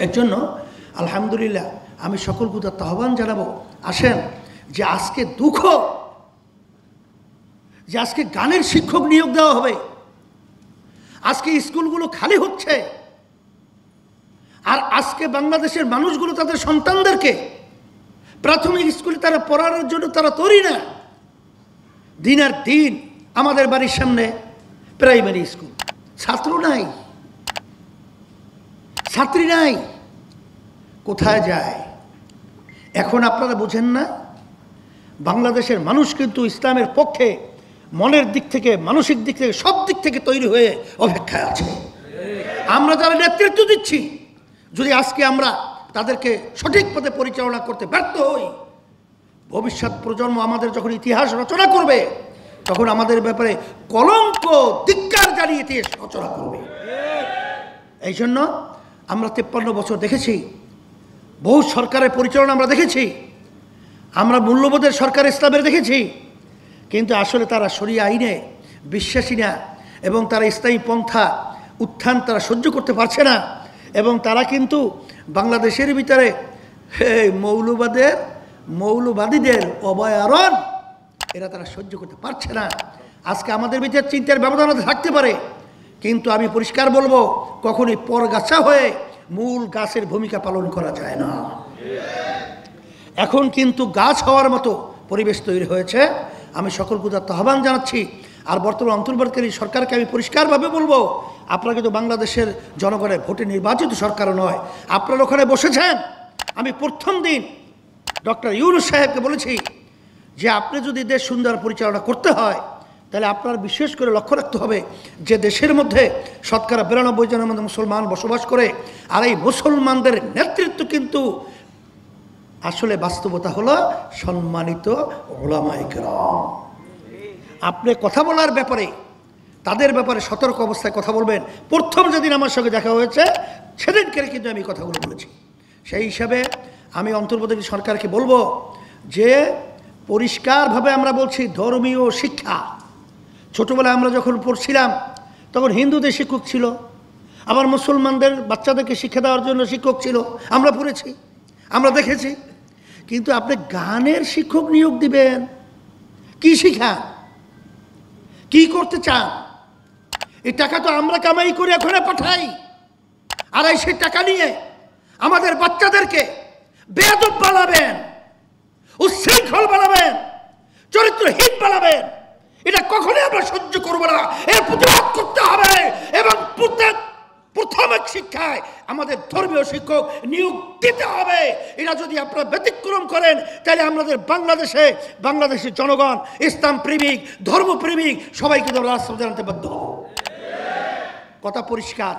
এর জন্য আলহামদুলিল্লাহ আমি সকল প্রতি আহ্বান জানাবো, আসেন যে আজকে দুঃখ যে আজকে গানের শিক্ষক নিয়োগ দেওয়া হবে, আজকে স্কুলগুলো খালি হচ্ছে, আর আজকে বাংলাদেশের মানুষগুলো তাদের সন্তানদেরকে প্রাথমিক স্কুলে তারা পড়ানোর জন্য তারা তৈরি না। দিন আর দিন আমাদের বাড়ির সামনে প্রাইমারি স্কুল, ছাত্র নাই, ছাত্রী নাই, কোথায় যায়? এখন আপনারা বোঝেন না, বাংলাদেশের মানুষ কিন্তু ইসলামের পক্ষে মনের দিক থেকে, মানসিক দিক থেকে, সব দিক থেকে তৈরি হয়ে অপেক্ষায় আছে। আমরা যারা নেতৃত্ব দিচ্ছি, যদি আজকে আমরা তাদেরকে সঠিক পথে পরিচালনা করতে ব্যর্থ হই, ভবিষ্যৎ প্রজন্ম আমাদের যখন ইতিহাস রচনা করবে, তখন আমাদের ব্যাপারে কলঙ্ক, ধিক্কার জানিয়ে ইতিহাস রচনা করবে। এই জন্য আমরা 53 বছর দেখেছি, বহু সরকারের পরিচালনা আমরা দেখেছি, আমরা মূল্যবোধের সরকার ইসলামের দেখেছি, কিন্তু আসলে তারা শরিয়া আইনে বিশ্বাসী না, এবং তারা ইসলামী পন্থা উত্থান তারা সহ্য করতে পারছে না, এবং তারা কিন্তু বাংলাদেশের ভিতরে মৌলবাদীদের অভয়ারণ্য এরা তারা সহ্য করতে পারছে না। আজকে আমাদের ভিতরে চিন্তার ব্যবধান থাকতে পারে, কিন্তু আমি পরিষ্কার বলবো, কখনই পরগাছা হয়ে মূল গাছের ভূমিকা পালন করা যায় না। এখন কিন্তু গাছ হওয়ার মতো পরিবেশ তৈরি হয়েছে। আমি সকল প্রতি আহ্বান জানাচ্ছি, আর বর্তমান অন্তর্বর্তীকালীন সরকারকে আমি পরিষ্কারভাবে বলবো, আপনারা কিন্তু বাংলাদেশের জনগণের ভোটে নির্বাচিত সরকারও নয়, আপনারা ওখানে বসেছেন। আমি প্রথম দিন ডক্টর ইউনূস সাহেবকে বলেছি যে আপনি যদি দেশ সুন্দর পরিচালনা করতে হয়, তাহলে আপনার বিশেষ করে লক্ষ্য রাখতে হবে যে দেশের মধ্যে শতকরা 92 জনের মধ্যে মুসলমান বসবাস করে, আর এই মুসলমানদের নেতৃত্ব কিন্তু আসলে বাস্তবতা হলো সম্মানিত উলামায়ে কেরাম। আপনি কথা বলার ব্যাপারে, তাদের ব্যাপারে সতর্ক অবস্থায় কথা বলবেন। প্রথম যেদিন আমার সঙ্গে দেখা হয়েছে সেদিনকে কিন্তু আমি কথাগুলো বলেছি। সেই হিসাবে আমি অন্তর্বর্তী সরকারকে বলবো যে পরিষ্কারভাবে আমরা বলছি, ধর্মীয় শিক্ষা ছোটোবেলায় আমরা যখন পড়ছিলাম তখন হিন্দুদের শিক্ষক ছিল, আবার মুসলমানদের বাচ্চাদেরকে শিক্ষা দেওয়ার জন্য শিক্ষক ছিল, আমরা পড়েছি, আমরা দেখেছি। কিন্তু আপনি গানের শিক্ষক নিয়োগ দিবেন, কি শিখান, কি করতে চান? এই টাকা তো আমরা কামাই করে ওখানে পাঠাই, আর সেই টাকা নিয়ে আমাদের বাচ্চাদেরকে বেয়াদব বানাবেন, উচ্ছৃঙ্খল বানাবেন, চরিত্রহীন বানাবেন। এটা কখনোই আমরা সহ্য করবো না, এর প্রতিবাদ করতে হবে। এবং প্রাথমিক শিক্ষায় আমাদের ধর্মীয় শিক্ষক নিয়োগ দিতে হবে। এটা যদি আপনারা ব্যতিক্রম করেন, তাহলে আমাদের বাংলাদেশের জনগণ ইসলাম প্রেমিক, ধর্মপ্রেমিক সবাইকে রাস্তা জানাতে বাধ্য। কথা পরিষ্কার।